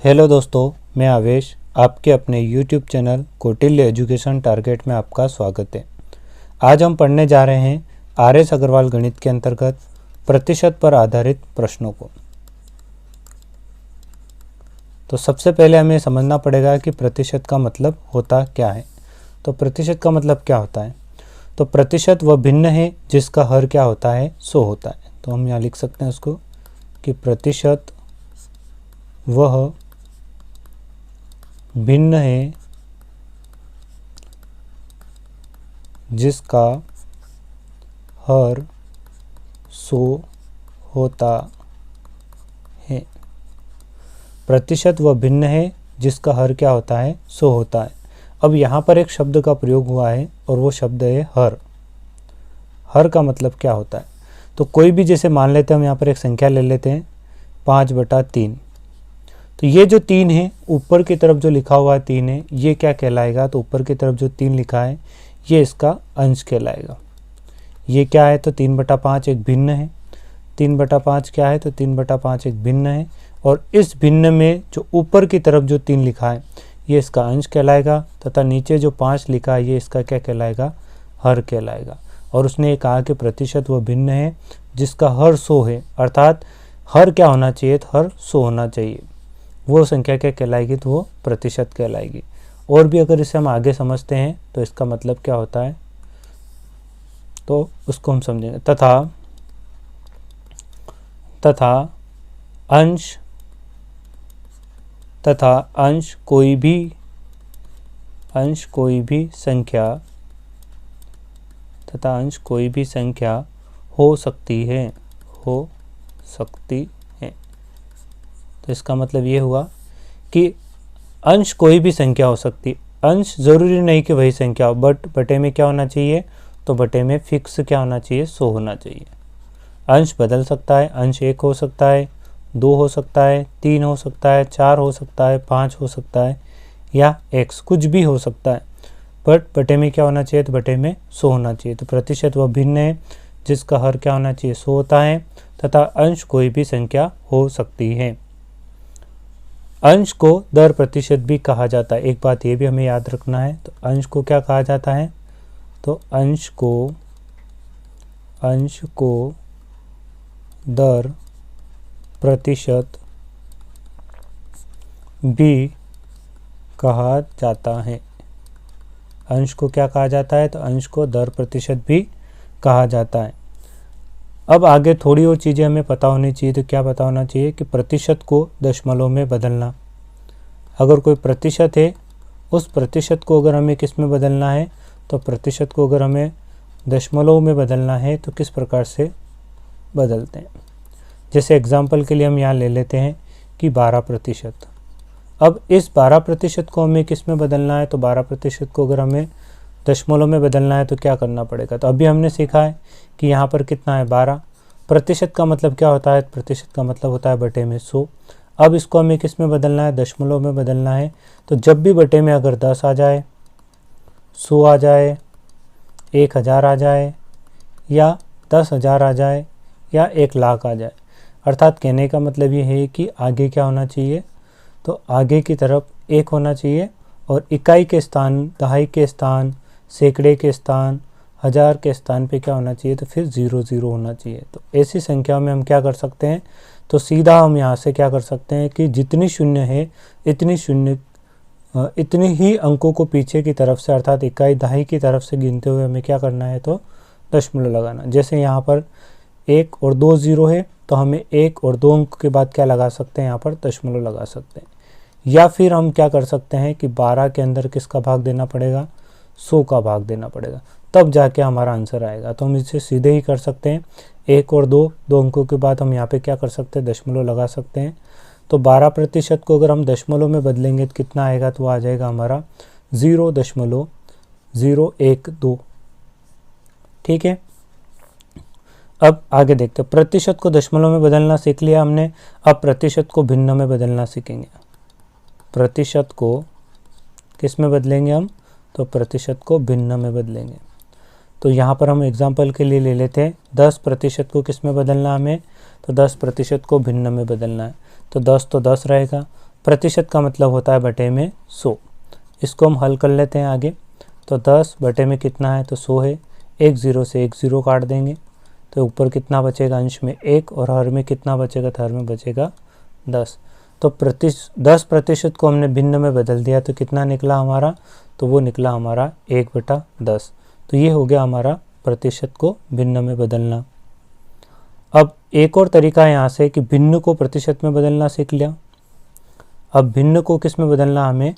Hello दोस्तों, मैं आवेश आपके अपने YouTube channel Kautilya education target में आपका स्वागत है। आज हम पढ़ने जा रहे हैं RS अग्रवाल गणित के अंतर्गत प्रतिशत पर आधारित प्रश्नों को। तो सबसे पहले हमें समझना पड़ेगा कि प्रतिशत का मतलब होता क्या है। तो प्रतिशत का मतलब क्या होता है? तो प्रतिशत वह भिन्न है जिसका हर क्या होता है, 100 होता है। तो हम यहाँ लिख सकते हैं उसको कि प्रतिशत वह भिन्न है जिसका हर 100 होता है। प्रतिशत वह भिन्न है जिसका हर क्या होता है, 100 होता है। अब यहाँ पर एक शब्द का प्रयोग हुआ है और वो शब्द है हर। हर का मतलब क्या होता है? तो कोई भी, जैसे मान लेते हैं हम यहाँ पर एक संख्या ले लेते हैं 5/3। तो ये जो 3 है, ऊपर की तरफ जो लिखा हुआ है 3 है, ये क्या कहलाएगा? तो ऊपर की तरफ जो 3 लिखा है ये इसका अंश कहलाएगा। ये क्या है? तो 3/5 एक भिन्न है। 3/5 क्या है? तो 3/5 एक भिन्न है। और इस भिन्न में जो ऊपर की तरफ जो 3 लिखा है ये इसका अंश कहलाएगा, तथा नीचे जो 5 लिखा है ये इसका क्या कहलाएगा? हर कहलाएगा। और उसने ये कहा कि प्रतिशत वह भिन्न है जिसका हर 100 है, अर्थात हर क्या होना चाहिए? तो हर 100 होना चाहिए। वो संख्या क्या कहलाएगी? तो वो प्रतिशत कहलाएगी। और भी अगर इसे हम आगे समझते हैं तो इसका मतलब क्या होता है, तो उसको हम समझेंगे। तथा अंश कोई भी संख्या हो सकती है। तो इसका मतलब ये हुआ कि अंश कोई भी संख्या हो सकती। अंश जरूरी नहीं कि वही संख्या हो, बट बटे में क्या होना चाहिए? तो बटे में फिक्स क्या होना चाहिए? 100 होना चाहिए। अंश बदल सकता है। अंश 1 हो सकता है, 2 हो सकता है, 3 हो सकता है, 4 हो सकता है, 5 हो सकता है, या x कुछ भी हो सकता है, बट बटे में क्या होना चाहिए? तो बटे में 100 होना चाहिए। तो प्रतिशत वह भिन्न है जिसका हर क्या होना चाहिए? 100 होता है, तथा अंश कोई भी संख्या हो सकती है। अंश को दर प्रतिशत भी कहा जाता है। एक बात ये भी हमें याद रखना है। तो अंश को क्या कहा जाता है? तो अंश को दर प्रतिशत भी कहा जाता है। अंश को क्या कहा जाता है? तो अंश को दर प्रतिशत भी कहा जाता है। अब आगे थोड़ी और चीज़ें हमें पता होनी चाहिए। तो क्या पता होना चाहिए? कि प्रतिशत को दशमलव में बदलना। अगर कोई प्रतिशत है, उस प्रतिशत को अगर हमें किस में बदलना है? तो प्रतिशत को अगर हमें दशमलव में बदलना है तो किस प्रकार से बदलते हैं? जैसे एग्जाम्पल के लिए हम यहाँ ले लेते हैं कि 12%। अब इस 12% को हमें किस में बदलना है? तो 12% को अगर हमें दशमलव में बदलना है तो क्या करना पड़ेगा? तो अभी हमने सीखा है कि यहाँ पर कितना है? 12। प्रतिशत का मतलब क्या होता है? प्रतिशत का मतलब होता है बटे में 100। अब इसको हमें किस में बदलना है? दशमलव में बदलना है। तो जब भी बटे में अगर 10 आ जाए, 100 आ जाए, 1000 आ जाए, या 10,000 आ जाए, या 1,00,000 आ जाए, अर्थात कहने का मतलब ये है कि आगे क्या होना चाहिए? तो आगे की तरफ 1 होना चाहिए, और इकाई के स्थान, दहाई के स्थान, सैकड़े के स्थान, 1000 के स्थान पे क्या होना चाहिए? तो फिर 0 होना चाहिए। तो ऐसी संख्या में हम क्या कर सकते हैं? तो सीधा हम यहाँ से क्या कर सकते हैं कि जितनी शून्य है इतनी ही अंकों को पीछे की तरफ से, अर्थात इकाई दहाई की तरफ से गिनते हुए हमें क्या करना है? तो दशमलव लगाना। जैसे यहाँ पर 1 और 2 0 है, तो हमें 1 और 2 अंक के बाद क्या लगा सकते हैं? यहाँ पर दशमलव लगा सकते हैं। या फिर हम क्या कर सकते हैं कि 12 के अंदर किसका भाग देना पड़ेगा? 100 का भाग देना पड़ेगा, तब जाके हमारा आंसर आएगा। तो हम इसे सीधे ही कर सकते हैं। 1 और 2 अंकों के बाद हम यहाँ पे क्या कर सकते हैं? दशमलव लगा सकते हैं। तो 12% को अगर हम दशमलव में बदलेंगे तो कितना आएगा? तो आ जाएगा हमारा 0.012। ठीक है। अब आगे देखते हैं। प्रतिशत को दशमलव में बदलना सीख लिया हमने। अब प्रतिशत को भिन्न में बदलना सीखेंगे। प्रतिशत को किस में बदलेंगे हम? तो प्रतिशत को भिन्न में बदलेंगे। तो यहाँ पर हम एग्जाम्पल के लिए ले लेते हैं 10% को किस में बदलना हमें, तो 10% को भिन्न में बदलना है। तो 10 तो 10 रहेगा, प्रतिशत का मतलब होता है बटे में 100। इसको हम हल कर लेते हैं आगे। तो 10 बटे में कितना है, तो 100 है। एक ज़ीरो से एक ज़ीरो काट देंगे तो ऊपर कितना बचेगा, अंश में 1, और हर में कितना बचेगा, तो हर में बचेगा 10। तो 10% को हमने भिन्न में बदल दिया तो कितना निकला हमारा, तो वो निकला हमारा 1/10। तो ये हो गया हमारा प्रतिशत को भिन्न में बदलना। अब एक और तरीका है यहाँ से कि भिन्न को प्रतिशत में बदलना सीख लिया। अब भिन्न को किस में बदलना हमें,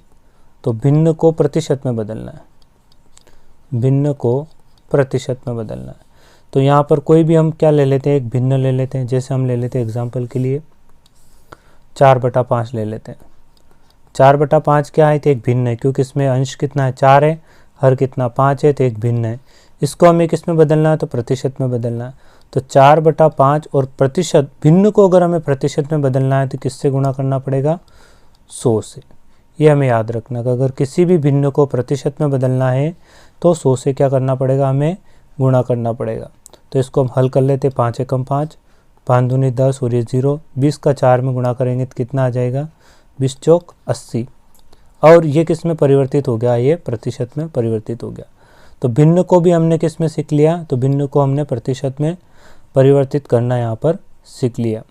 तो भिन्न को प्रतिशत में बदलना है, भिन्न को प्रतिशत में बदलना है। तो यहाँ पर कोई भी हम क्या ले लेते हैं, एक भिन्न ले लेते हैं। जैसे हम ले लेते हैं एग्जाम्पल के लिए 4/5 ले लेते हैं। 4/5 क्या है, तो एक भिन्न है, क्योंकि इसमें अंश कितना है, 4 है, हर कितना 5 है, तो एक भिन्न है। इसको हमें किस में बदलना है, तो प्रतिशत में बदलना है। तो 4/5 और प्रतिशत, भिन्न को अगर हमें प्रतिशत में बदलना है तो किससे गुणा करना पड़ेगा, 100 से। ये हमें याद रखना कि अगर किसी भी भिन्न को प्रतिशत में बदलना है तो 100 से क्या करना पड़ेगा, हमें गुणा करना पड़ेगा। तो इसको हम हल कर लेते, 5 एकम 5, 5 दूनी 10 और ये 0, 20 का 4 में गुणा करेंगे तो कितना आ जाएगा, 20 चौक 80। और ये किस में परिवर्तित हो गया, ये प्रतिशत में परिवर्तित हो गया। तो भिन्न को भी हमने किस में सीख लिया, तो भिन्न को हमने प्रतिशत में परिवर्तित करना यहाँ पर सीख लिया।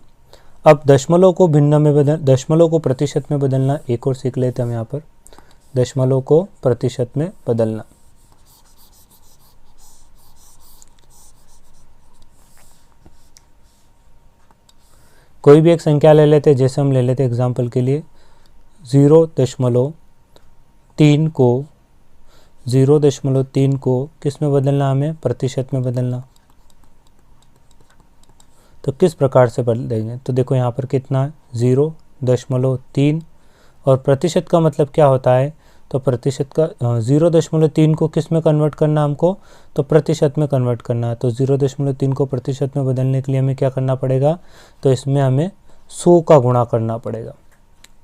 अब दशमलव को भिन्न में दशमलव को प्रतिशत में बदलना एक और सीख लेते हैं हम यहाँ पर, दशमलव को प्रतिशत में बदलना। कोई भी एक संख्या ले लेते, जैसे हम ले लेते एग्जाम्पल के लिए 0.3 को 0.3 को किस में बदलना, हमें प्रतिशत में बदलना। तो किस प्रकार से बदलेंगे, तो देखो यहाँ पर कितना है 0.3, और प्रतिशत का मतलब क्या होता है, तो प्रतिशत का 0.3 को किस में कन्वर्ट करना हमको, तो प्रतिशत में कन्वर्ट करना है। तो 0.3 को प्रतिशत में बदलने के लिए हमें क्या करना पड़ेगा, तो इसमें हमें 100 का गुणा करना पड़ेगा।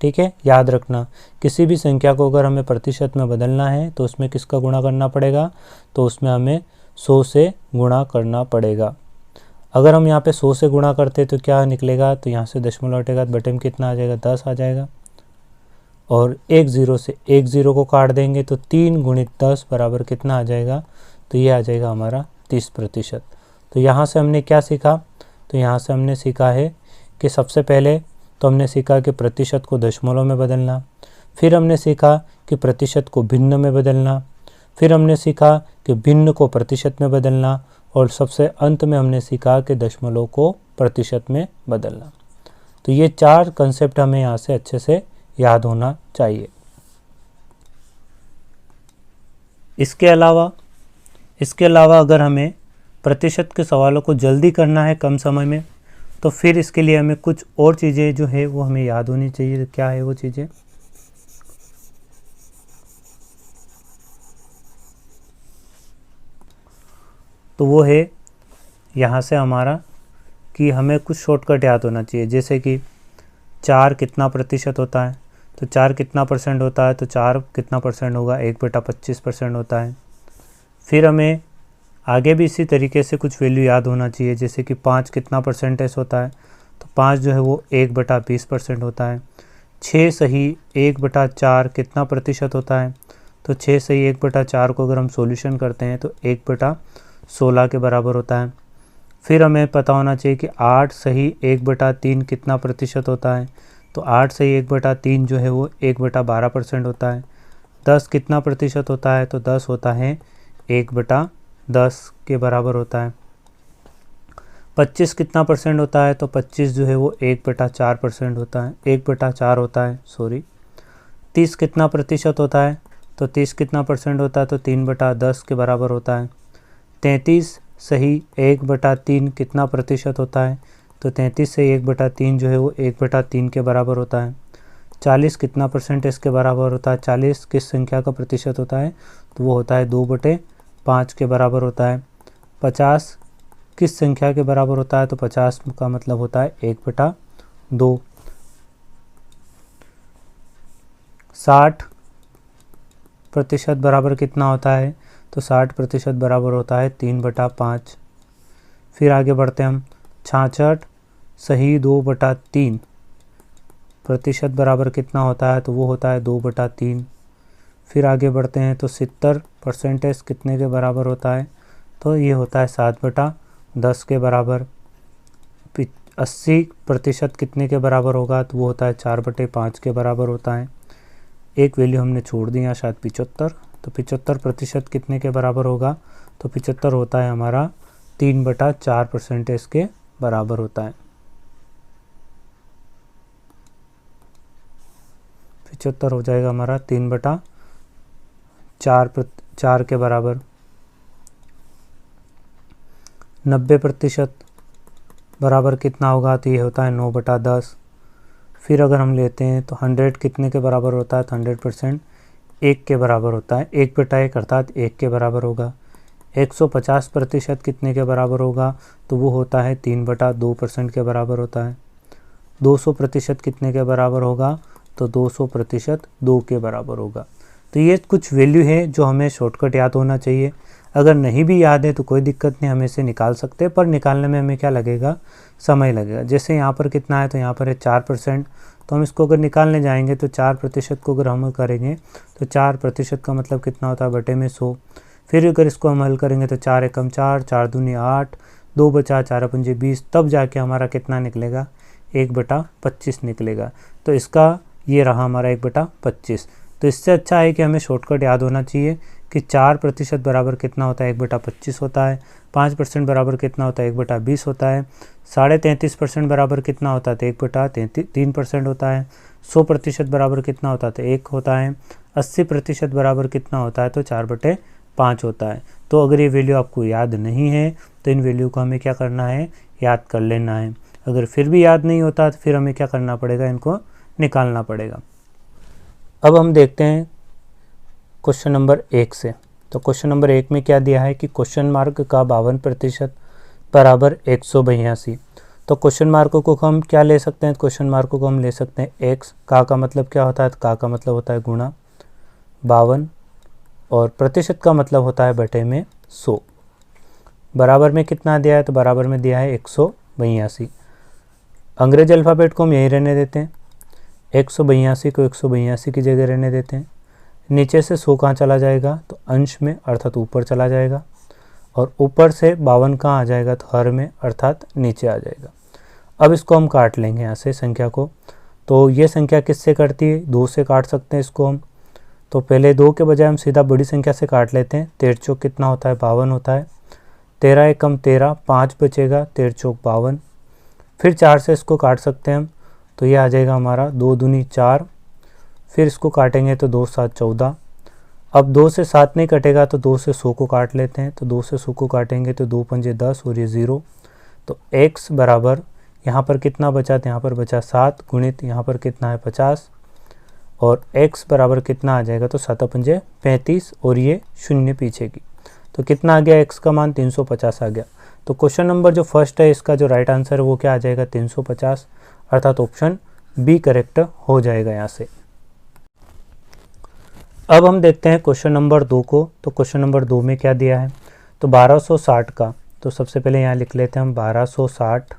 ठीक है, याद रखना, किसी भी संख्या को अगर हमें प्रतिशत में बदलना है तो उसमें किसका गुणा करना पड़ेगा, तो उसमें हमें 100 से गुणा करना पड़ेगा। अगर हम यहाँ पे 100 से गुणा करते तो क्या निकलेगा, तो यहाँ से दशमलव हटेगा तो बटे में कितना आ जाएगा, 10 आ जाएगा। और एक ज़ीरो से एक ज़ीरो को काट देंगे तो 3 गुणित 10 बराबर कितना आ जाएगा, तो ये आ जाएगा हमारा 30%। तो यहाँ से हमने क्या सीखा, तो यहाँ से हमने सीखा है कि सबसे पहले तो हमने सीखा कि प्रतिशत को दशमलव में बदलना, फिर हमने सीखा कि प्रतिशत को भिन्न में बदलना, फिर हमने सीखा कि भिन्न को प्रतिशत में बदलना, और सबसे अंत में हमने सीखा कि दशमलव को प्रतिशत में बदलना। तो ये 4 कंसेप्ट हमें यहाँ से अच्छे से याद होना चाहिए। इसके अलावा अगर हमें प्रतिशत के सवालों को जल्दी करना है कम समय में, तो फिर इसके लिए हमें कुछ और चीज़ें जो है वो हमें याद होनी चाहिए। तो क्या है वो चीज़ें, तो वो है यहाँ से हमारा कि हमें कुछ शॉर्टकट याद होना चाहिए। जैसे कि 4 कितना प्रतिशत होता है, तो 4 कितना परसेंट होता है, तो 4 कितना परसेंट होगा, 1/25% होता है। फिर हमें आगे भी इसी तरीके से कुछ वैल्यू याद होना चाहिए। जैसे कि 5 कितना परसेंटेज होता है, तो 5 जो है वो 1/20% होता है। 6 सही 1/4 कितना प्रतिशत होता है, तो 6 सही 1/4 को अगर हम सॉल्यूशन करते हैं तो 1/16 के बराबर होता है। फिर हमें पता होना चाहिए कि 8 सही 1/3 कितना प्रतिशत होता है, तो 8 सही 1/3 जो है वो 1/12% होता है। 10 कितना प्रतिशत होता है, तो 10 होता है 1/10 के बराबर होता है। 25 कितना परसेंट होता है, तो 25 जो है वो 1/4% होता है, 1/4 होता है, सॉरी। 30 कितना प्रतिशत होता है, तो 30 कितना परसेंट होता है, तो 3/10 के बराबर होता है। 33 सही 1/3 कितना प्रतिशत होता है, तो 33 से 1/3 जो है वो 1/3 के बराबर होता है। 40 कितना परसेंटेज के बराबर होता है, 40 किस संख्या का प्रतिशत होता है, तो वो होता है 2/5 के बराबर होता है। 50 किस संख्या के बराबर होता है, तो 50 का मतलब होता है 1/2। 60% बराबर कितना होता है, तो 60% बराबर होता है 3/5। फिर आगे बढ़ते हैं हम, 66 सही 2/3 प्रतिशत बराबर कितना होता है, तो वो होता है 2/3। फिर आगे बढ़ते हैं तो 70% कितने के बराबर होता है, तो ये होता है 7/10 के बराबर। 80% कितने के बराबर होगा, तो वो होता है 4/5 के बराबर होता है। एक वैल्यू हमने छोड़ दी यहाँ, शायद 75, तो 75% कितने के बराबर होगा, तो 75 होता है हमारा 3/4% के बराबर होता है। 75 हो जाएगा हमारा 3/4 के बराबर। 90% बराबर कितना होगा, तो ये होता है 9/10। फिर अगर हम लेते हैं तो 100 कितने के बराबर होता है, तो 100% 1 के बराबर होता है। 1/1 अर्थात 1 के बराबर होगा। 150% कितने के बराबर होगा, तो वो होता है 3/2% के बराबर होता है। 200% कितने के बराबर होगा, तो 200% 2 के बराबर होगा। तो ये कुछ वैल्यू है जो हमें शॉर्टकट याद होना चाहिए। अगर नहीं भी याद है तो कोई दिक्कत नहीं, हम इसे निकाल सकते हैं, पर निकालने में हमें क्या लगेगा, समय लगेगा। जैसे यहाँ पर कितना है, तो यहाँ पर है 4%, तो हम इसको अगर निकालने जाएंगे तो 4% को अगर हम करेंगे तो 4% का मतलब कितना होता है, बटे में 100। फिर अगर इसको हम हल करेंगे तो 4 एकम 4, 4 दूनी 8, 2 बचा 4 पंजे 20, तब जाके हमारा कितना निकलेगा, 1/25 निकलेगा। तो इसका ये रहा हमारा 1/25। तो इससे अच्छा है कि हमें शॉर्टकट याद होना चाहिए कि 4% बराबर कितना होता है, 1/25 होता है। 5% बराबर कितना होता है, 1/20 होता है। 33.5% बराबर कितना होता है, तो 1/3% होता है। 100% बराबर कितना होता है, तो 1 होता है। 80% बराबर कितना होता है, तो 4/5 होता है। तो अगर ये वैल्यू आपको याद नहीं है तो इन वैल्यू को हमें क्या करना है, याद कर लेना है। अगर फिर भी याद नहीं होता तो फिर हमें क्या करना पड़ेगा, इनको निकालना पड़ेगा। अब हम देखते हैं क्वेश्चन नंबर 1 से। तो क्वेश्चन नंबर 1 में क्या दिया है कि क्वेश्चन मार्क का 52% बराबर 182। तो क्वेश्चन मार्क को हम क्या ले सकते हैं, क्वेश्चन मार्क को हम ले सकते हैं x। का मतलब क्या होता है, का मतलब होता है गुणा 52, और प्रतिशत का मतलब होता है बटे में 100। बराबर में कितना दिया है, तो बराबर में दिया है 182। अंग्रेजी अल्फ़ाबेट को हम यही रहने देते हैं। 182 को 182 की जगह रहने देते हैं। नीचे से 100 कहाँ चला जाएगा, तो अंश में अर्थात ऊपर चला जाएगा, और ऊपर से 52 कहाँ आ जाएगा, तो हर में अर्थात नीचे आ जाएगा। अब इसको हम काट लेंगे यहाँ से संख्या को। तो ये संख्या किससे कटती है, 2 से काट सकते हैं इसको हम। तो पहले 2 के बजाय हम सीधा बड़ी संख्या से काट लेते हैं। 13 चौक कितना होता है, 52 होता है। 13 एकम 13, 5 बचेगा, 13 चौक 52। फिर 4 से इसको काट सकते हैं हम, तो ये आ जाएगा हमारा 2 दूनी 4। फिर इसको काटेंगे तो 2 7 14। अब 2 से 7 नहीं कटेगा तो 2 से 100 को काट लेते हैं। तो 2 से 100 को काटेंगे तो 2 पंजे 10 और ये 0। तो x बराबर यहाँ पर कितना बचा, तो यहाँ पर बचा 7 गुणित यहाँ पर कितना है 50, और x बराबर कितना आ जाएगा, तो 7 पंजे 35 और ये 0 पीछे की। तो कितना आ गया, x का मान 350 आ गया। तो क्वेश्चन नंबर जो फर्स्ट है इसका जो राइट आंसर है वो क्या आ जाएगा, 350, अर्थात ऑप्शन बी करेक्ट हो जाएगा यहाँ से। अब हम देखते हैं क्वेश्चन नंबर 2 को। तो क्वेश्चन नंबर 2 में क्या दिया है, तो 1260 का। तो सबसे पहले यहाँ लिख लेते हैं हम 1260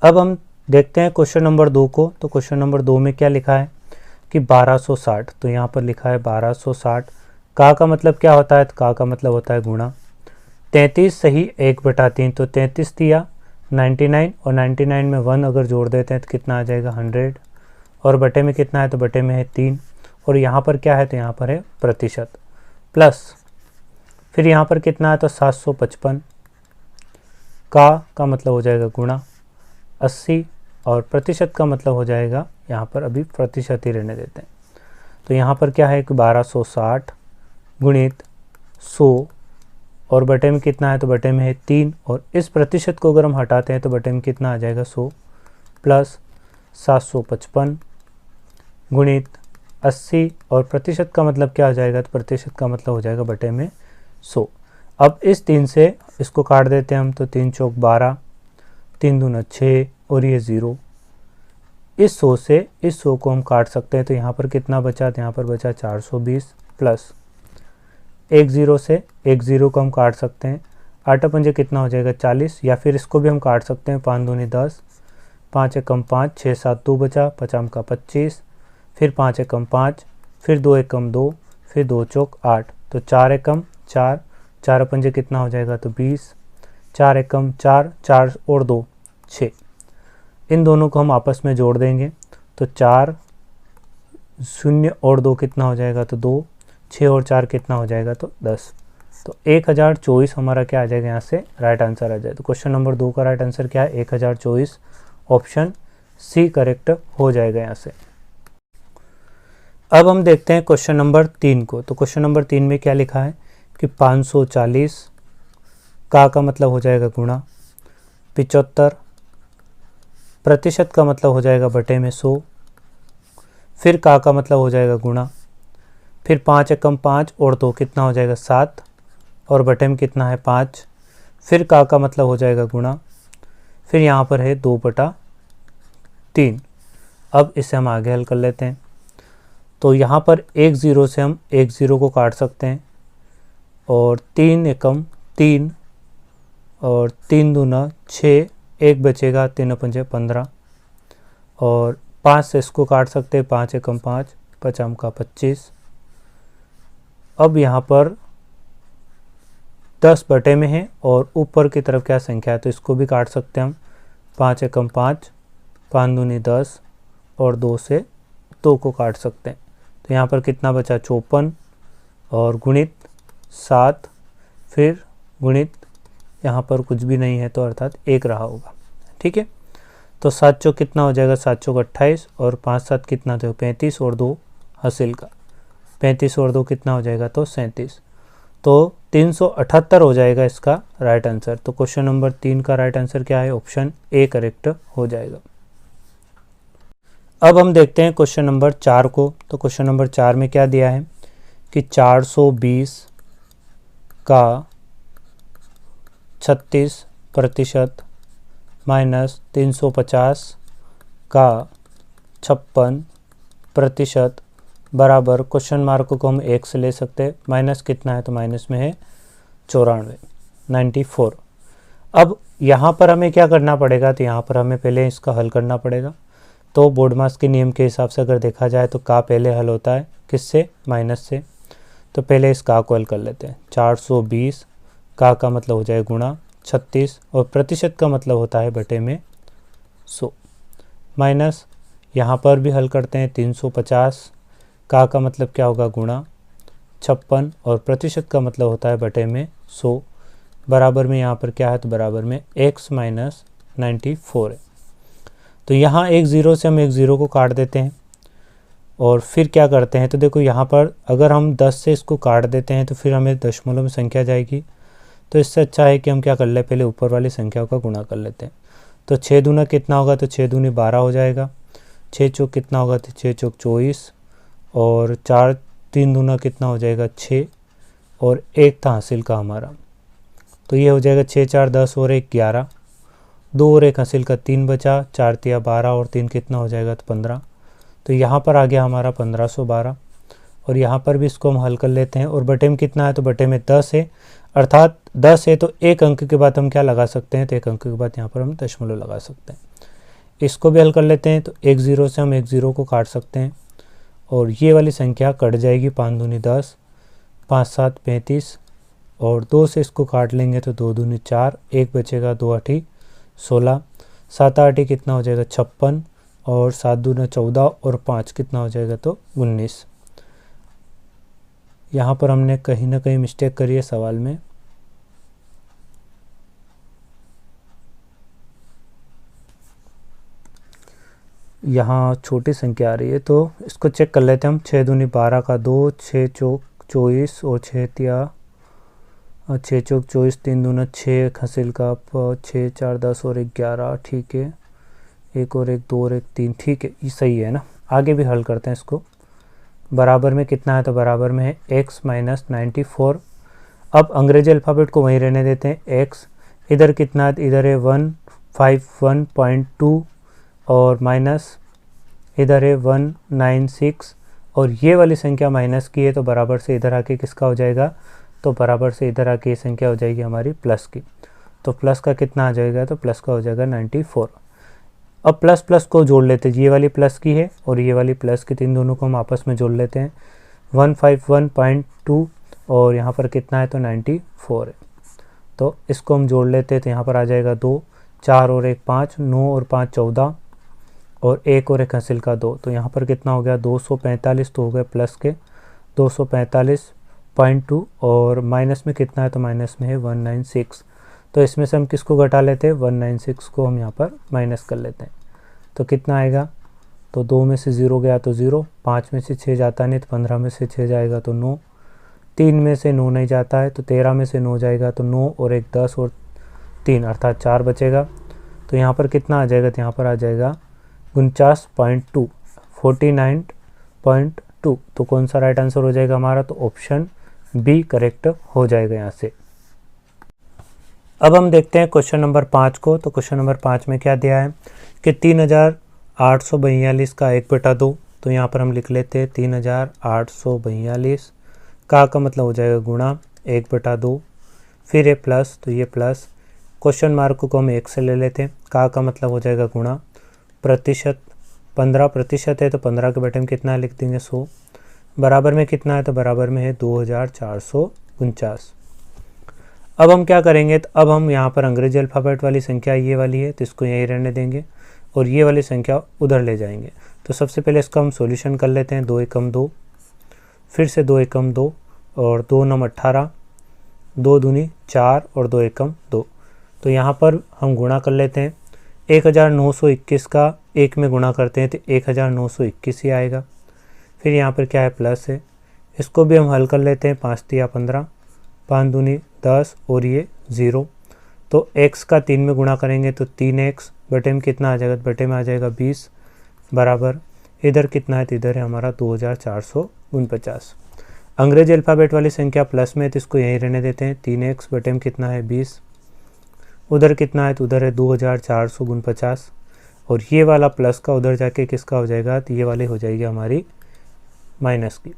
अब हम देखते हैं क्वेश्चन नंबर 2 को। तो क्वेश्चन नंबर 2 में क्या लिखा है कि 1260। तो यहाँ पर लिखा है 1260। का मतलब क्या होता है, तो का मतलब होता है गुणा। 33 सही 1/3, तो 33 दिया 99, और 99 में 1 अगर जोड़ देते हैं तो कितना आ जाएगा 100, और बटे में कितना है, तो बटे में है 3, और यहाँ पर क्या है, तो यहाँ पर है प्रतिशत, प्लस फिर यहाँ पर कितना है, तो 755। का मतलब हो जाएगा गुणा 80, और प्रतिशत का मतलब हो जाएगा, यहाँ पर अभी प्रतिशत ही रहने देते हैं। तो यहाँ पर क्या है कि 1260 गुणित 100, और बटे में कितना है, तो बटे में है 3, और इस प्रतिशत को अगर हम हटाते हैं तो बटे में कितना आ जाएगा 100, प्लस 755 गुणित 80, और प्रतिशत का मतलब क्या हो जाएगा, तो प्रतिशत का मतलब हो जाएगा बटे में 100। अब इस 3 से इसको काट देते हैं हम, तो 3 चौक 12, 3 दूना 6 और ये 0। इस 100 से इस 100 को हम काट सकते हैं, तो यहाँ पर कितना बचा, तो यहाँ पर बचा 420, प्लस एक ज़ीरो से एक ज़ीरो को हम काट सकते हैं, 8 पंजे कितना हो जाएगा 40, या फिर इसको भी हम काट सकते हैं, 5 दूनी 10, 5 एकम 5, 6 7 2 बचा, 50 का 25, फिर 5 एकम 5, फिर 2 एकम 2, फिर 2 चौक 8, तो 4 एकम 4, 4 पंजे कितना हो जाएगा तो 20, 4 एकम 4, 4 और 2 6, इन दोनों को हम आपस में जोड़ देंगे तो 4 0 और 2 कितना हो जाएगा तो 2, 6 और 4 कितना हो जाएगा तो 10, तो 1024 हमारा क्या आ जाएगा यहाँ से राइट आंसर आ जाए। तो क्वेश्चन नंबर 2 का राइट आंसर क्या है 1024, ऑप्शन सी करेक्ट हो जाएगा यहाँ से। अब हम देखते हैं क्वेश्चन नंबर 3 को। तो क्वेश्चन नंबर 3 में क्या लिखा है कि 540 का मतलब हो जाएगा गुणा, 75 प्रतिशत का मतलब हो जाएगा बटे में 100, फिर का मतलब हो जाएगा गुणा, फिर 5 एकम 5 और 2 कितना हो जाएगा 7 और बटे में कितना है 5, फिर का मतलब हो जाएगा गुणा, फिर यहाँ पर है 2/3। अब इसे हम आगे हल कर लेते हैं। तो यहाँ पर एक ज़ीरो से हम एक ज़ीरो को काट सकते हैं, और 3 एकम 3 और 3 दूना 6, एक बचेगा, 3 पंजे 15, और 5 से इसको काट सकते हैं, 5 एकम 5, 50 का 25। अब यहाँ पर 10 बटे में है और ऊपर की तरफ क्या संख्या है तो इसको भी काट सकते हैं हम, 5 एकम 5, 5 दूनी 10 और 2 से 2 को काट सकते हैं, तो यहाँ पर कितना बचा 54 और गुणित 7, फिर गुणित यहाँ पर कुछ भी नहीं है तो अर्थात 1 रहा होगा, ठीक है। तो 7 चौक कितना हो जाएगा 7 चौक 28 और 5 7 कितना तो 35 और 2 हासिल का 35 और 2 कितना हो जाएगा तो 37, तो 378 हो जाएगा इसका राइट आंसर। तो क्वेश्चन नंबर 3 का राइट आंसर क्या है ऑप्शन ए करेक्ट हो जाएगा। अब हम देखते हैं क्वेश्चन नंबर 4 को। तो क्वेश्चन नंबर 4 में क्या दिया है कि 420 का 36% माइनस 350 का 56% बराबर, क्वेश्चन मार्क को हम 1 से ले सकते हैं, माइनस कितना है तो माइनस में है 94। अब यहाँ पर हमें क्या करना पड़ेगा, तो यहाँ पर हमें पहले इसका हल करना पड़ेगा। तो बोर्डमास के नियम के हिसाब से अगर देखा जाए तो का पहले हल होता है किससे, माइनस से। तो पहले इस का को हल कर लेते हैं। 420 का मतलब हो जाए गुणा 36 और प्रतिशत का मतलब होता है बटे में 100, माइनस यहाँ पर भी हल करते हैं 350 का मतलब क्या होगा गुणा 56 और प्रतिशत का मतलब होता है बटे में 100, बराबर में यहाँ पर क्या है तो बराबर में x माइनस 94 है। तो यहाँ एक ज़ीरो से हम एक ज़ीरो को काट देते हैं और फिर क्या करते हैं तो देखो यहाँ पर अगर हम 10 से इसको काट देते हैं तो फिर हमें दशमलव में संख्या जाएगी, तो इससे अच्छा है कि हम क्या कर ले पहले ऊपर वाली संख्याओं का गुणा कर लेते हैं। तो 6 दूना कितना होगा तो 6 दूनी 12 हो जाएगा, 6 चौक कितना होगा तो 6 चौक 24 और 4 3 दूना कितना हो जाएगा 6 और 1 था हासिल का हमारा, तो ये हो जाएगा 6 4 10 और 1 11, 2 और 1 हासिल का 3 बचा, 4 तिया 12 और 3 कितना हो जाएगा तो 15। तो यहाँ पर आ गया हमारा 1512 और यहाँ पर भी इसको हम हल कर लेते हैं। और बटे में कितना है तो बटे में 10 है, अर्थात 10 है तो एक अंक के बाद हम क्या लगा सकते हैं तो एक अंक के बाद यहाँ पर हम दशमलव लगा सकते हैं। इसको भी हल कर लेते हैं। तो एक ज़ीरो से हम एक ज़ीरो को काट सकते हैं और ये वाली संख्या कट जाएगी, 5 दूनी 10, 5 7 35 और 2 से इसको काट लेंगे तो 2 दूनी 4, 1 बचेगा, 2 8 16, 7 8 कितना हो जाएगा 56 और 7 दूना 14 और 5 कितना हो जाएगा तो 19। यहाँ पर हमने कहीं ना कहीं मिस्टेक करी है सवाल में। यहाँ छोटी संख्या आ रही है तो इसको चेक कर लेते हैं हम। 6 दूनी 12 का 2, 6 चौक 24 और 6 तिया 6 चौक 24, 3 दूना 6 हासिल का 6 4 10 और 1 11, ठीक है, 1 और 1 2 और 1 3, ठीक है, ये सही है ना। आगे भी हल करते हैं इसको। बराबर में कितना है तो बराबर में है x माइनस 94। अब अंग्रेजी अल्फ़ाबेट को वहीं रहने देते हैं, x इधर कितना है, इधर है 151.2 और माइनस इधर है 196 और ये वाली संख्या माइनस की है, तो बराबर से इधर आके किसका हो जाएगा, तो बराबर से इधर आके ये संख्या हो जाएगी हमारी प्लस की। तो प्लस का कितना आ जाएगा, तो प्लस का हो जाएगा 94। अब प्लस प्लस को जोड़ लेते हैं, ये वाली प्लस की है और ये वाली प्लस की, इन दोनों को हम आपस में जोड़ लेते हैं। 151.2 और यहाँ पर कितना है, तो 94 है। तो इसको हम जोड़ लेते हैं, तो यहाँ पर आ जाएगा 2, 4 और 1 5, 9 और 5 14 और 1 और 1 हासिल का 2। तो यहाँ पर कितना हो गया, 245। तो हो गए प्लस के 245.2 और माइनस में कितना है, तो माइनस में है 196। तो इसमें से हम किसको घटा लेते हैं, 196 को हम यहाँ पर माइनस कर लेते हैं। तो कितना आएगा, तो 2 में से 0 गया तो 0, 5 में से 6 जाता नहीं तो 15 में से 6 जाएगा तो 9, 3 में से 9 नहीं जाता है तो 13 में से 9 जाएगा तो 9 और 1 10 और 3 अर्थात 4 बचेगा। तो यहाँ पर कितना आ जाएगा, तो यहाँ पर आ जाएगा 49.2, 49.2। तो कौन सा राइट आंसर हो जाएगा हमारा, तो ऑप्शन बी करेक्ट हो जाएगा यहाँ से। अब हम देखते हैं क्वेश्चन नंबर 5 को। तो क्वेश्चन नंबर 5 में क्या दिया है कि 3842 का 1/2। तो यहाँ पर हम लिख लेते हैं 3842 का मतलब हो जाएगा गुणा 1/2, फिर ये प्लस, तो ये प्लस, क्वेश्चन मार्क को हम 1 से ले लेते हैं, का मतलब हो जाएगा गुणा, प्रतिशत 15% है तो 15 के बटे में कितना लिख देंगे 100, बराबर में कितना है, तो बराबर में है 2449। अब हम क्या करेंगे, तो अब हम यहाँ पर अंग्रेजी अल्फ़ाबेट वाली संख्या ये वाली है तो इसको यहीं रहने देंगे और ये वाली संख्या उधर ले जाएंगे। तो सबसे पहले इसका हम सॉल्यूशन कर लेते हैं। 2 एकम 2, फिर से 2 एकम 2 और 2 9 18, 2 दूनी 4 और 2 एकम 2। तो यहाँ पर हम गुणा कर लेते हैं। 1921 का 1 में गुणा करते हैं तो 1921 ही आएगा। फिर यहाँ पर क्या है, प्लस है, इसको भी हम हल कर लेते हैं। 5 तिया 15, 5 दूनी 10 और ये 0। तो x का 3 में गुणा करेंगे तो 3x, बटे में कितना आ जाएगा, बटे में आ जाएगा 20, बराबर इधर कितना है, तो इधर है हमारा 2449। अंग्रेजी अल्फ़ाबेट वाली संख्या प्लस में है तो इसको यहीं रहने देते हैं। 3x बटे में कितना है 20, उधर कितना है, तो उधर है 2449 और ये वाला प्लस का उधर जाके किसका हो जाएगा, तो ये वाली हो जाएगी हमारी माइनस की।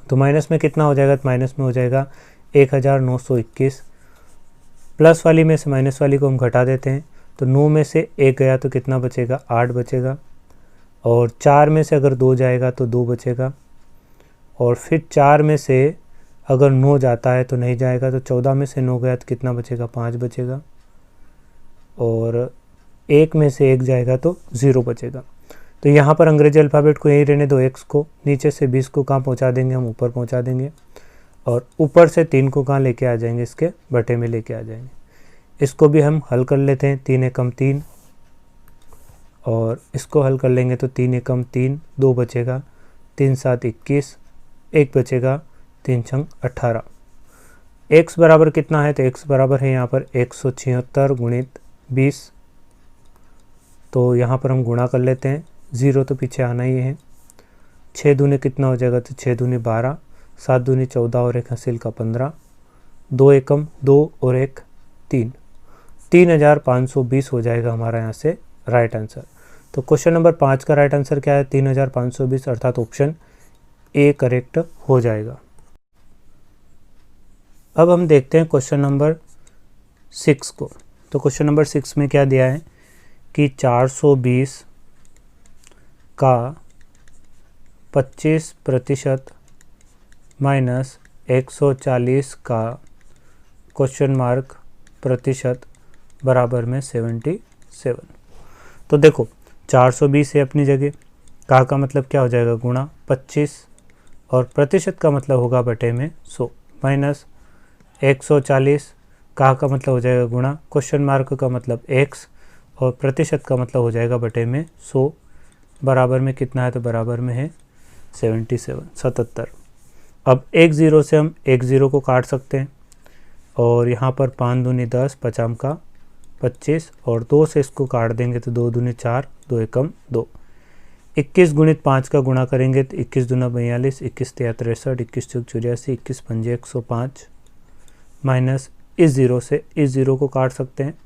तो माइनस में कितना हो जाएगा, तो माइनस में हो जाएगा 1921। प्लस वाली में से माइनस वाली को हम घटा देते हैं तो 9 में से 1 गया तो कितना बचेगा, 8 बचेगा। और 4 में से अगर 2 जाएगा तो 2 बचेगा। और फिर 4 में से अगर 9 जाता है तो नहीं जाएगा, तो 14 में से 9 गया तो कितना बचेगा, 5 बचेगा। और 1 में से 1 जाएगा तो 0 बचेगा। तो यहाँ पर अंग्रेजी अल्फ़ाबेट को यही रहने दो, x को नीचे से 20 को कहाँ पहुँचा देंगे, हम ऊपर पहुँचा देंगे और ऊपर से 3 को कहाँ लेके आ जाएंगे, इसके बटे में लेके आ जाएंगे। इसको भी हम हल कर लेते हैं। 3 एकम 3 और इसको हल कर लेंगे तो 3 एकम 3, 2 बचेगा, 3 7 21, 1 बचेगा, 3 6 18। x बराबर कितना है, तो x बराबर है यहाँ पर 176 गुणित 20। तो यहाँ पर हम गुणा कर लेते हैं, 0 तो पीछे आना ही है। 6 दूनी कितना हो जाएगा, तो 6 दूनी 12, 7 दूनी 14 और 1 हासिल का 15, 2 एकम 2 और 1 3, 3520 हो जाएगा हमारा यहाँ से राइट आंसर। तो क्वेश्चन नंबर 5 का राइट आंसर क्या है, 3520 अर्थात ऑप्शन ए करेक्ट हो जाएगा। अब हम देखते हैं क्वेश्चन नंबर 6 को। तो क्वेश्चन नंबर 6 में क्या दिया है कि 420 का 25% माइनस 140 का क्वेश्चन मार्क प्रतिशत बराबर में 77। तो देखो 420 है अपनी जगह, का मतलब क्या हो जाएगा, गुणा 25 और प्रतिशत का मतलब होगा बटे में 100, माइनस 140 का मतलब हो जाएगा गुणा क्वेश्चन मार्क का मतलब x और प्रतिशत का मतलब हो जाएगा बटे में 100, बराबर में कितना है, तो बराबर में है 77। अब 1 0 से हम 1 0 को काट सकते हैं और यहाँ पर 5 दूनी 10, 5 का 25 और 2 से इसको काट देंगे तो 2 दूनी 4, 2 एकम 2। 21 गुणित 5 का गुणा करेंगे तो 21 दूना 42, 21 तिया 63, 21 चौक 84, 21 पंजे 105, माइनस इस 0 से इस 0 को काट सकते हैं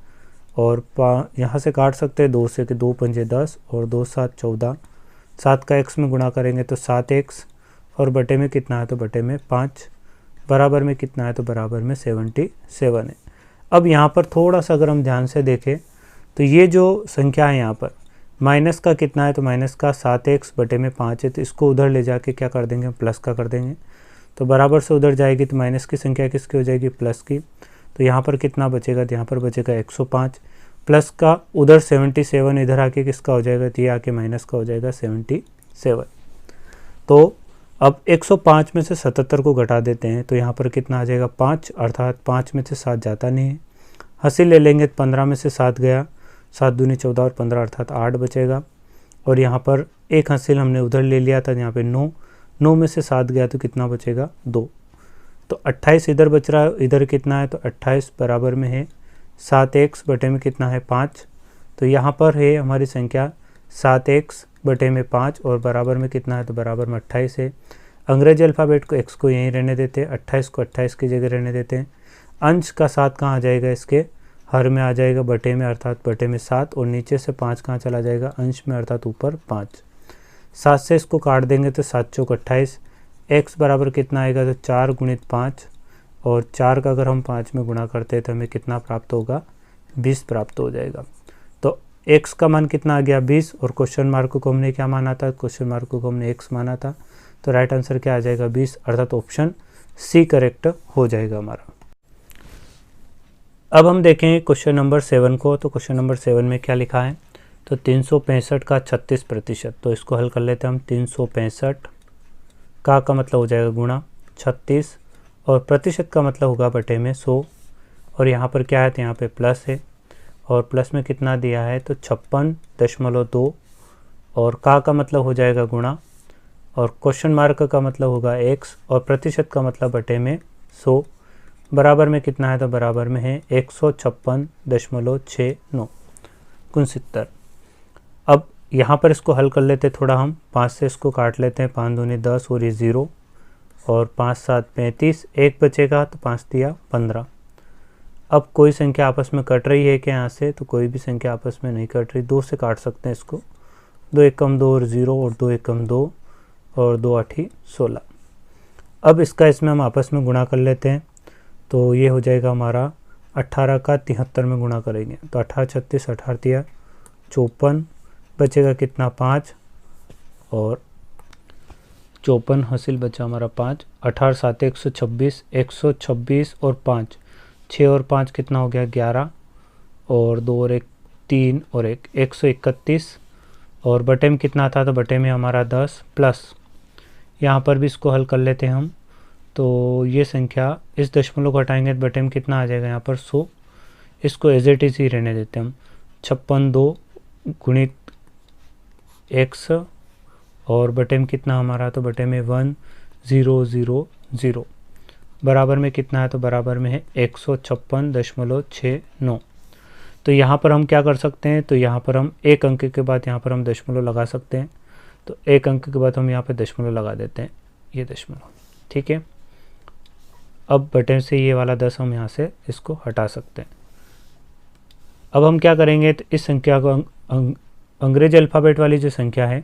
और यहाँ से काट सकते हैं 2 से कि 2 पंजे 10 और 2 7 14, 7 का x में गुणा करेंगे तो 7x, और बटे में कितना है तो बटे में 5, बराबर में कितना है तो बराबर में 77 है। अब यहाँ पर थोड़ा सा अगर हम ध्यान से देखें तो ये जो संख्या है यहाँ पर माइनस का कितना है तो माइनस का 7x बटे में 5 है, तो इसको उधर ले जाके क्या कर देंगे, प्लस का कर देंगे। तो बराबर से उधर जाएगी तो माइनस की संख्या किसकी हो जाएगी, प्लस की। तो यहाँ पर कितना बचेगा, तो यहाँ पर बचेगा 105, प्लस का उधर 77 इधर आके किसका हो जाएगा, तो ये आके माइनस का हो जाएगा 77। तो अब 105 में से 77 को घटा देते हैं तो यहाँ पर कितना आ जाएगा 5, अर्थात 5 में से 7 जाता नहीं है। हासिल ले लेंगे तो 15 में से 7 गया, 7 दूनी 14 और 15 अर्थात 8 बचेगा। और यहाँ पर एक हासिल हमने उधर ले लिया था, यहाँ पे 9 में से 7 गया तो कितना बचेगा 2। तो 28 इधर बच रहा है, इधर कितना है तो 28 बराबर में है 7x बटे में कितना है 5। तो यहाँ पर है हमारी संख्या 7x बटे में 5 और बराबर में कितना है तो बराबर में 28 है। अंग्रेजी अल्फ़ाबेट को x को यहीं रहने देते हैं, 28 को 28 की जगह रहने देते हैं। अंश का 7 कहाँ आ जाएगा, इसके हर में आ जाएगा बटे में, अर्थात बटे में 7, और नीचे से 5 कहाँ चला जाएगा, अंश में, अर्थात ऊपर 5। 7 से इसको काट देंगे तो 7 चौक 28, x बराबर कितना आएगा तो 4 गुणित 5, और 4 का अगर हम 5 में गुणा करते हैं तो हमें कितना प्राप्त होगा, 20 प्राप्त हो जाएगा। तो x का मान कितना आ गया 20, और क्वेश्चन मार्क को हमने क्या माना था, क्वेश्चन मार्क को हमने x माना था। तो राइट आंसर क्या आ जाएगा 20, अर्थात ऑप्शन सी करेक्ट हो जाएगा हमारा। अब हम देखें क्वेश्चन नंबर 7 को। तो क्वेश्चन नंबर 7 में क्या लिखा है, तो 365 का 36%। तो इसको हल कर लेते हैं हम। 365 का मतलब हो जाएगा गुणा 36, और प्रतिशत का मतलब होगा बटे में 100, और यहाँ पर क्या है तो यहाँ पे प्लस है, और प्लस में कितना दिया है तो 56.2, और का मतलब हो जाएगा गुणा, और क्वेश्चन मार्क का मतलब होगा x, और प्रतिशत का मतलब बटे में 100, बराबर में कितना है तो बराबर में है 156.69 69। अब यहाँ पर इसको हल कर लेते थोड़ा हम, 5 से इसको काट लेते हैं, 5 दूनी 10 और ये 0, और 5 7 35, 1 बचेगा तो 5 दिया 15। अब कोई संख्या आपस में कट रही है क्या यहाँ से, तो कोई भी संख्या आपस में नहीं कट रही, 2 से काट सकते हैं इसको, 2 एकम 2 और 0, और 2 एकम 2 और 2 8 16। अब इसका इसमें हम आपस में गुणा कर लेते हैं, तो ये हो जाएगा हमारा 18 का 73 में गुणा करेंगे तो 18 36 18 दिया 54, बचेगा कितना 5, और 54 हासिल बचा हमारा 5, 18 7 126, 126 और 5, 6 और 5 कितना हो गया 11, और 2 और 1 3 और 1 131, और बटे में कितना था तो बटे में हमारा 10, प्लस यहाँ पर भी इसको हल कर लेते हैं हम। तो ये संख्या इस दशमलव को हटाएंगे तो बटे में कितना आ जाएगा यहाँ पर 100, इसको एज इट इज ही रहने देते हैं हम। 56 गुणित x, और बटे में कितना हमारा तो बटे में 1000 बराबर में कितना है तो बराबर में है 156.69। तो यहाँ पर हम क्या कर सकते हैं, तो यहाँ पर हम एक अंक के बाद यहाँ पर हम दशमलव लगा सकते हैं। तो एक अंक के बाद हम यहाँ पे दशमलव लगा देते हैं, ये दशमलव, ठीक है। अब बटे से ये वाला 10 हम यहाँ से इसको हटा सकते हैं। अब हम क्या करेंगे, तो इस संख्या को अंग्रेजी अल्फ़ाबेट वाली जो संख्या है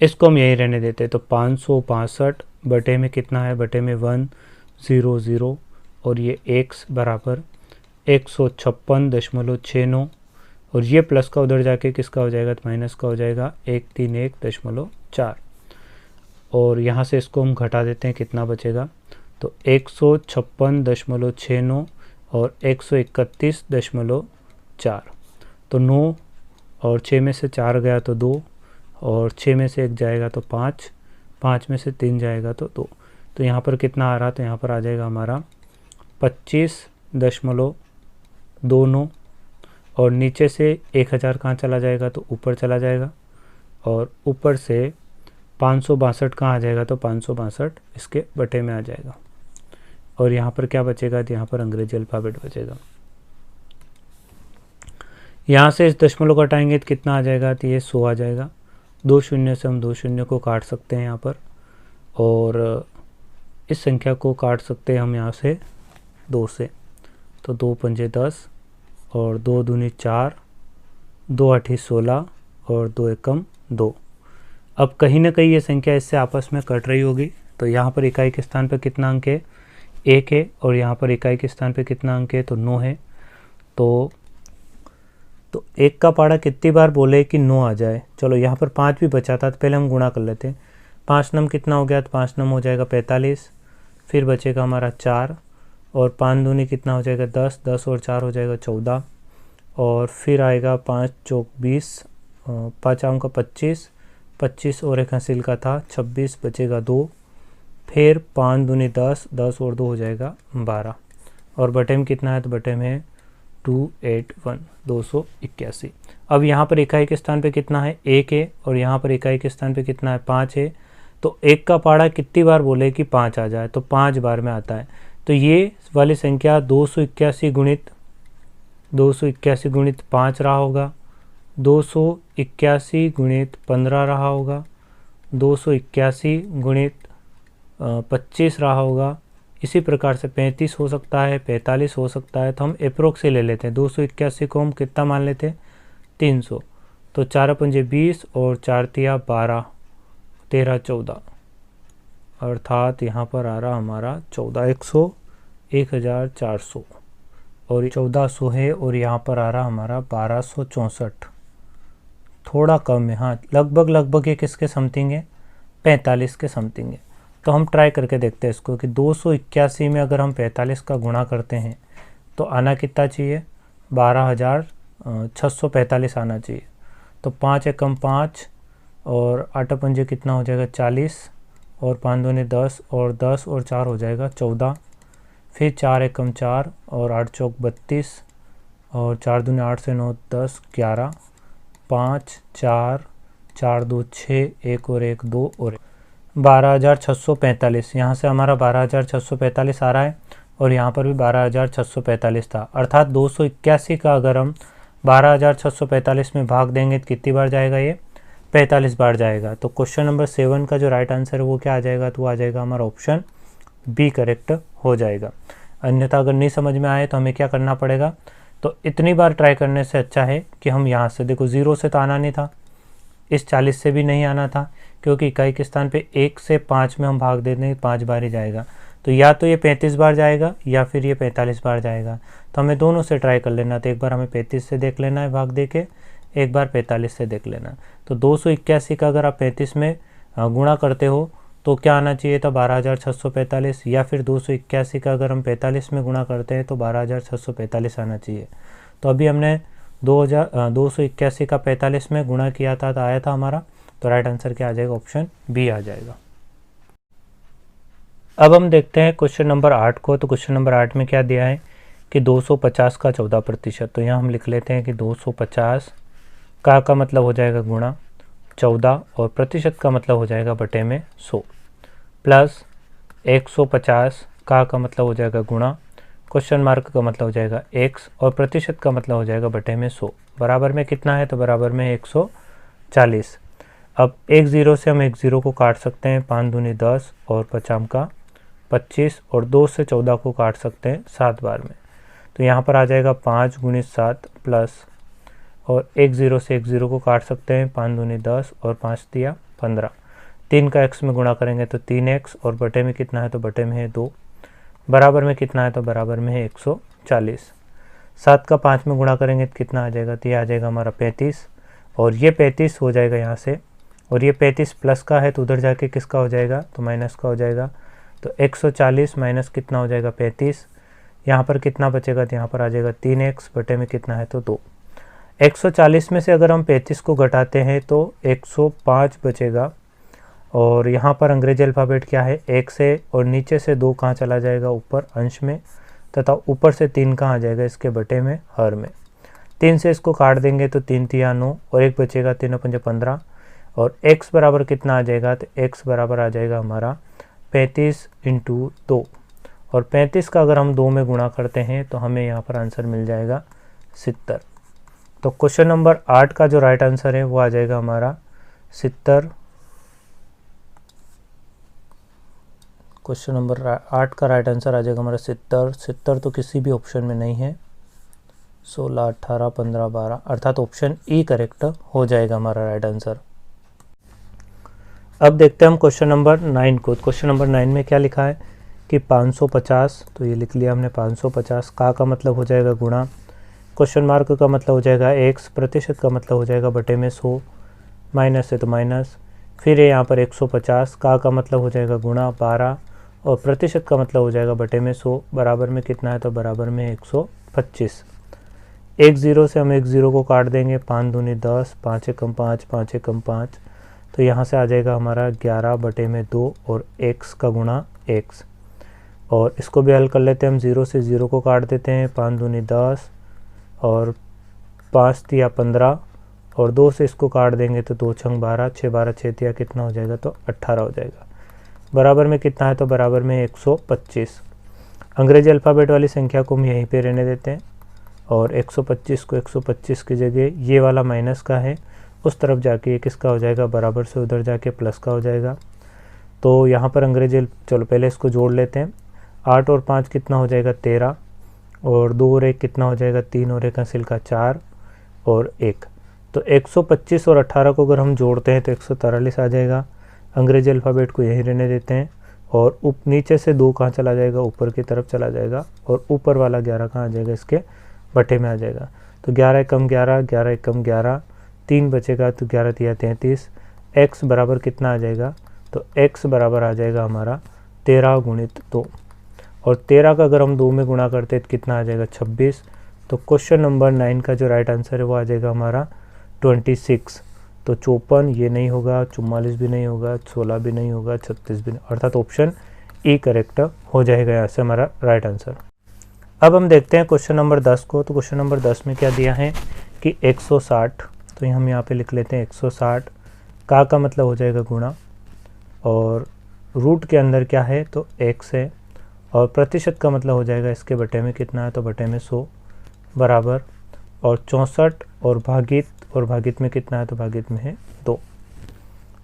इसको हम यही रहने देते हैं। तो 565 बटे में कितना है, बटे में 100, और ये x बराबर 156.69, और ये प्लस का उधर जाके किसका हो जाएगा तो माइनस का हो जाएगा 131.4, और यहाँ से इसको हम घटा देते हैं, कितना बचेगा तो 156.69 और 131.4। तो 9 और 6 में से 4 गया तो 2, और 6 में से 1 जाएगा तो 5, 5 में से 3 जाएगा तो 2। तो यहाँ पर कितना आ रहा, तो यहाँ पर आ जाएगा हमारा 25.29, और नीचे से 1000 कहाँ चला जाएगा तो ऊपर चला जाएगा, और ऊपर से 562 कहाँ आ जाएगा तो 562 इसके बटे में आ जाएगा, और यहाँ पर क्या बचेगा, तो यहाँ पर अंग्रेजी अल्फ़ाबेट बचेगा। यहाँ से इस दशमलव को हटाएंगे तो कितना आ जाएगा, तो ये 100 आ जाएगा। 2 शून्य से हम 2 शून्य को काट सकते हैं यहाँ पर, और इस संख्या को काट सकते हैं हम यहाँ से 2 से। तो 2 पंजे 10, और 2 दूनी 4, 2 8 16, और 2 एकम 2। अब कहीं ना कहीं ये संख्या इससे आपस में कट रही होगी, तो यहाँ पर इकाई के स्थान पर कितना अंक है, 1 है, और यहाँ पर इकाई के स्थान पर कितना अंक है, तो 9 है। तो 1 का पाड़ा कितनी बार बोले कि 9 आ जाए। चलो यहाँ पर 5 भी बचा था, तो पहले हम गुणा कर लेते हैं। 5 नम कितना हो गया, तो 5 नम हो जाएगा 45, फिर बचेगा हमारा 4, और 5 दूनी कितना हो जाएगा 10, 10 और 4 हो जाएगा 14, और फिर आएगा 5 चौक 20, 5 आम का 25, 25 और एक हासिल का था 26, बचेगा 2, फिर 5 दूनी 10, 10 और 2 हो जाएगा 12, और बटे में कितना है, तो बटे में 281, 281। अब यहाँ पर इकाई के स्थान पे कितना है, 1 है, और यहाँ पर इकाई के स्थान पे कितना है, 5 है। तो 1 का पाड़ा कितनी बार बोले कि 5 आ जाए, तो 5 बार में आता है। तो ये वाली संख्या 281 गुणित 5 रहा होगा, 281 गुणित 15 रहा होगा, 281 गुणित 25 रहा होगा। इसी प्रकार से 35 हो सकता है, 45 हो सकता है। तो हम अप्रोक्स ले लेते हैं। 281 को हम कितना मान लेते हैं, 300। तो 4 पंजे 20 और 4 तिया 12, 13 14, अर्थात यहाँ पर आ रहा हमारा 1400 और 1400 है, और यहाँ पर आ रहा हमारा 1264, थोड़ा कम है। हाँ, लगभग ये किसके समथिंग है, 45 के समथिंग है। तो हम ट्राई करके देखते हैं इसको कि 281 में अगर हम 45 का गुणा करते हैं तो आना कितना चाहिए, 12,645 आना चाहिए। तो 5 एकम 5 और 8 पंजे कितना हो जाएगा 40, और 5 दूनी 10 और 10 और 4 हो जाएगा 14, फिर 4 एकम 4 और 8 चौक 32, और 4 दूनी 8 से 9 10 11, 5 4 4 2 6, 1 और 1 2 और 12,645। यहाँ से हमारा 12,645 आ रहा है, और यहाँ पर भी 12,645 था। अर्थात 281 का अगर हम 12,645 में भाग देंगे तो कितनी बार जाएगा, ये 45 बार जाएगा। तो क्वेश्चन नंबर 7 का जो राइट आंसर है वो क्या आ जाएगा, तो आ जाएगा हमारा ऑप्शन बी करेक्ट हो जाएगा। अन्यथा अगर नहीं समझ में आए तो हमें क्या करना पड़ेगा, तो इतनी बार ट्राई करने से अच्छा है कि हम यहाँ से, देखो 0 से तो आना नहीं था, इस 40 से भी नहीं आना था, क्योंकि इकाई के स्थान पे 1 से 5 में हम भाग देते हैं 5 बार ही जाएगा। तो या तो ये 35 बार जाएगा या फिर ये 45 बार जाएगा। तो हमें दोनों से ट्राई कर लेना। तो एक बार हमें 35 से देख लेना है भाग दे के, एक बार 45 से देख लेना। तो 281 का अगर आप 35 में गुणा करते हो तो क्या आना चाहिए था, 12,645, या फिर 281 का अगर हम 45 में गुणा करते हैं तो 12,645 आना चाहिए। तो अभी हमने 281 का 45 में गुणा किया था तो आया था हमारा, तो राइट आंसर क्या आ जाएगा, ऑप्शन बी आ जाएगा। अब हम देखते हैं क्वेश्चन नंबर 8 को। तो क्वेश्चन नंबर 8 में क्या दिया है कि 250 का 14%। तो यहाँ हम लिख लेते हैं कि 250 का मतलब हो जाएगा गुणा 14, और प्रतिशत का मतलब हो जाएगा बटे में 100, प्लस 150 का मतलब हो जाएगा गुणा क्वेश्चन मार्क का मतलब हो जाएगा x, और प्रतिशत का मतलब हो जाएगा बटे में 100, बराबर में कितना है, तो बराबर में 140। अब एक ज़ीरो से हम एक ज़ीरो को काट सकते हैं, 5 दूनी 10 और 50 का 25, और 2 से 14 को काट सकते हैं 7 बार में। तो यहाँ पर आ जाएगा 5 गुणित 7 प्लस, और एक ज़ीरो से एक ज़ीरो को काट सकते हैं, 5 दूनी 10 और 5 दिया 15, 3 का x में गुणा करेंगे तो 3x, और बटे में कितना है, तो बटे में है 2, बराबर में कितना है, तो बराबर में है 140। 7 का 5 में गुणा करेंगे तो कितना आ जाएगा, तो ये आ जाएगा हमारा 35, और ये 35 हो जाएगा यहाँ से, और ये 35 प्लस का है तो उधर जाके किसका हो जाएगा, तो माइनस का हो जाएगा। तो 140 माइनस कितना हो जाएगा 35, यहाँ पर कितना बचेगा, तो यहाँ पर आ जाएगा 3x, बटे में कितना है, तो 2। 140 में से अगर हम 35 को घटाते हैं तो 105 बचेगा, और यहाँ पर अंग्रेजी अल्फ़ाबेट क्या है, 1 से, और नीचे से 2 कहाँ चला जाएगा, ऊपर अंश में, तथा ऊपर से 3 कहाँ आ जाएगा, इसके बटे में हर में। 3 से इसको काट देंगे तो 3 तिया 9, और एक बचेगा 3 पंजे 15, और x बराबर कितना आ जाएगा, तो x बराबर आ जाएगा हमारा 35 इंटू 2, और 35 का अगर हम 2 में गुणा करते हैं तो हमें यहाँ पर आंसर मिल जाएगा 70। तो क्वेश्चन नंबर 8 का जो राइट आंसर है वो आ जाएगा हमारा 70। क्वेश्चन नंबर 8 का राइट आंसर आ जाएगा हमारा 70। 70 तो किसी भी ऑप्शन में नहीं है, 16 18 15 12, अर्थात ऑप्शन ई करेक्ट हो जाएगा हमारा राइट आंसर। अब देखते हैं हम क्वेश्चन नंबर 9 को। क्वेश्चन नंबर 9 में क्या लिखा है कि 550, तो ये लिख लिया हमने 550, का मतलब हो जाएगा गुणा, क्वेश्चन मार्क का मतलब हो जाएगा x, प्रतिशत का मतलब हो जाएगा बटे में 100, माइनस है तो माइनस, फिर ये यहाँ पर 150, का मतलब हो जाएगा गुणा 12 और प्रतिशत का मतलब हो जाएगा बटे में 100, बराबर में कितना है तो बराबर में 125। एक ज़ीरो से हम एक ज़ीरो को काट देंगे, 5 दूनी 10, 5 एकम 5, 5 एकम 5, तो यहाँ से आ जाएगा हमारा 11 बटे में 2 और x का गुणा x। और इसको भी हल कर लेते हैं हम, 0 से 0 को काट देते हैं, 5 दूनी 10 और 5 तिया 15 और 2 से इसको काट देंगे तो 2 छंग 12, 6 12 6 तिया कितना हो जाएगा तो 18 हो जाएगा, बराबर में कितना है तो बराबर में 125। अंग्रेजी अल्फ़ाबेट वाली संख्या को हम यहीं पे रहने देते हैं और 125 को 125 की जगह ये वाला माइनस का है, उस तरफ जाके ये किसका हो जाएगा, बराबर से उधर जाके प्लस का हो जाएगा। तो यहाँ पर अंग्रेजी, चलो पहले इसको जोड़ लेते हैं, 8 और 5 कितना हो जाएगा 13 और 2 और 1 कितना हो जाएगा 3 और 1 हासिल का 4 और 1, तो 125 और 18 को अगर हम जोड़ते हैं तो 143 आ जाएगा। अंग्रेजी अल्फ़ाबेट को यहीं रहने देते हैं और नीचे से 2 कहाँ चला जाएगा, ऊपर की तरफ चला जाएगा और ऊपर वाला 11 कहाँ आ जाएगा, इसके बटे में आ जाएगा। तो 11 एकम 11, 11 एकम 11, 3 बचेगा तो 11 तिया 33, x बराबर कितना आ जाएगा तो x बराबर आ जाएगा हमारा 13 गुणित 2 और 13 का अगर हम 2 में गुणा करते हैं तो कितना आ जाएगा 26। तो क्वेश्चन नंबर 9 का जो राइट आंसर है वो आ जाएगा हमारा 26। तो 54 ये नहीं होगा, 44 भी नहीं होगा, 16 भी नहीं होगा, 36 भी नहीं, अर्थात ऑप्शन ई करेक्ट हो जाएगा यहाँ से हमारा राइट आंसर। अब हम देखते हैं क्वेश्चन नंबर 10 को। तो क्वेश्चन नंबर 10 में क्या दिया है कि 160, तो हम यहाँ पे लिख लेते हैं 160, का मतलब हो जाएगा गुणा और रूट के अंदर क्या है तो x है और प्रतिशत का मतलब हो जाएगा इसके बटे में कितना है तो बटे में 100, बराबर और 64 और भागित में कितना है तो भागित में है 2।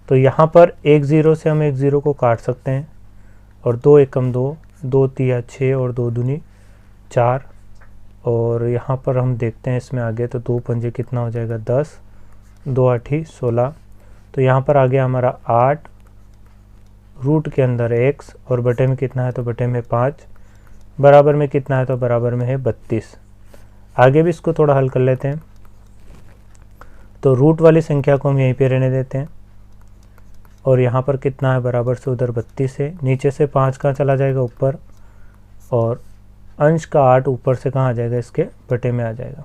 तो यहाँ पर एक ज़ीरो से हम एक ज़ीरो को काट सकते हैं और 2 एकम 2, 2 तिया 6 और 2 दूनी 4 और यहाँ पर हम देखते हैं इसमें आगे तो 2 पंजे कितना हो जाएगा 10, 2 आठी 16, तो यहाँ पर आ गया हमारा 8, रूट के अंदर x और बटे में कितना है तो बटे में 5, बराबर में कितना है तो बराबर में है 32। आगे भी इसको थोड़ा हल कर लेते हैं। तो रूट वाली संख्या को हम यहीं पे रहने देते हैं और यहाँ पर कितना है बराबर से उधर 32 है, नीचे से 5 कहाँ चला जाएगा ऊपर और अंश का 8 ऊपर से कहाँ आ जाएगा इसके बटे में आ जाएगा।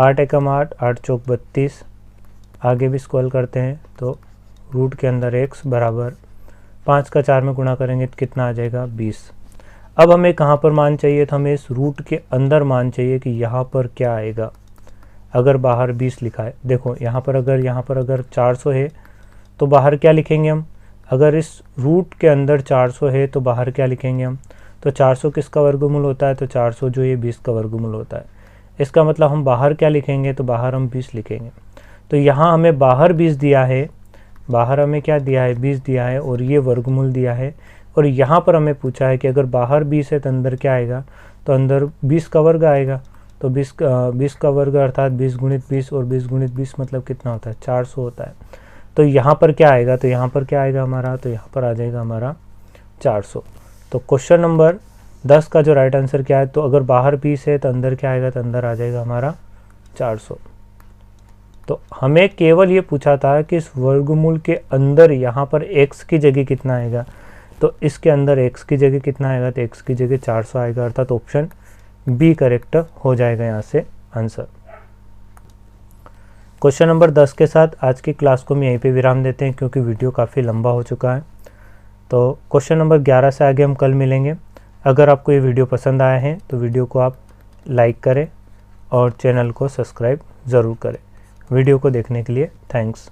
8 एकम 8, 8 चौक 32। आगे भी इसको हल करते हैं तो रूट के अंदर x बराबर 5 का 4 में गुणा करेंगे तो कितना आ जाएगा 20। अब हमें कहाँ पर मान चाहिए तो हमें इस रूट के अंदर मान चाहिए कि यहाँ पर क्या आएगा। अगर बाहर 20 लिखा है, देखो यहाँ पर अगर 400 है तो बाहर क्या लिखेंगे हम, अगर इस रूट के अंदर 400 है तो बाहर क्या लिखेंगे हम, तो 400 किसका वर्गमूल होता है तो 400 जो ये 20 का वर्गमूल होता है। इसका मतलब हम बाहर क्या लिखेंगे तो बाहर हम 20 लिखेंगे। तो यहाँ हमें बाहर 20 दिया है, बाहर हमें क्या दिया है 20 दिया है और ये वर्गमूल दिया है और यहाँ पर हमें पूछा है कि अगर बाहर 20 है तो अंदर क्या आएगा, तो अंदर 20 का वर्ग आएगा। तो 20 का वर्ग अर्थात 20 गुणित 20 और 20 गुणित 20 मतलब कितना होता है 400 होता है। तो यहाँ पर क्या आएगा, तो यहाँ पर क्या आएगा हमारा, तो यहाँ पर आ जाएगा हमारा 400। तो क्वेश्चन नंबर 10 का जो राइट आंसर क्या है, तो अगर बाहर 20 है तो अंदर क्या आएगा, तो अंदर आ जाएगा हमारा 400। तो हमें केवल ये पूछा था कि इस वर्गमूल के अंदर यहाँ पर x की जगह कितना आएगा, तो इसके अंदर x की जगह कितना आएगा, तो x की जगह 400 आएगा, अर्थात ऑप्शन बी करेक्ट हो जाएगा यहाँ से आंसर। क्वेश्चन नंबर 10 के साथ आज की क्लास को हम यहीं पे विराम देते हैं क्योंकि वीडियो काफ़ी लंबा हो चुका है। तो क्वेश्चन नंबर 11 से आगे हम कल मिलेंगे। अगर आपको ये वीडियो पसंद आया है तो वीडियो को आप लाइक करें और चैनल को सब्सक्राइब ज़रूर करें। वीडियो को देखने के लिए थैंक्स।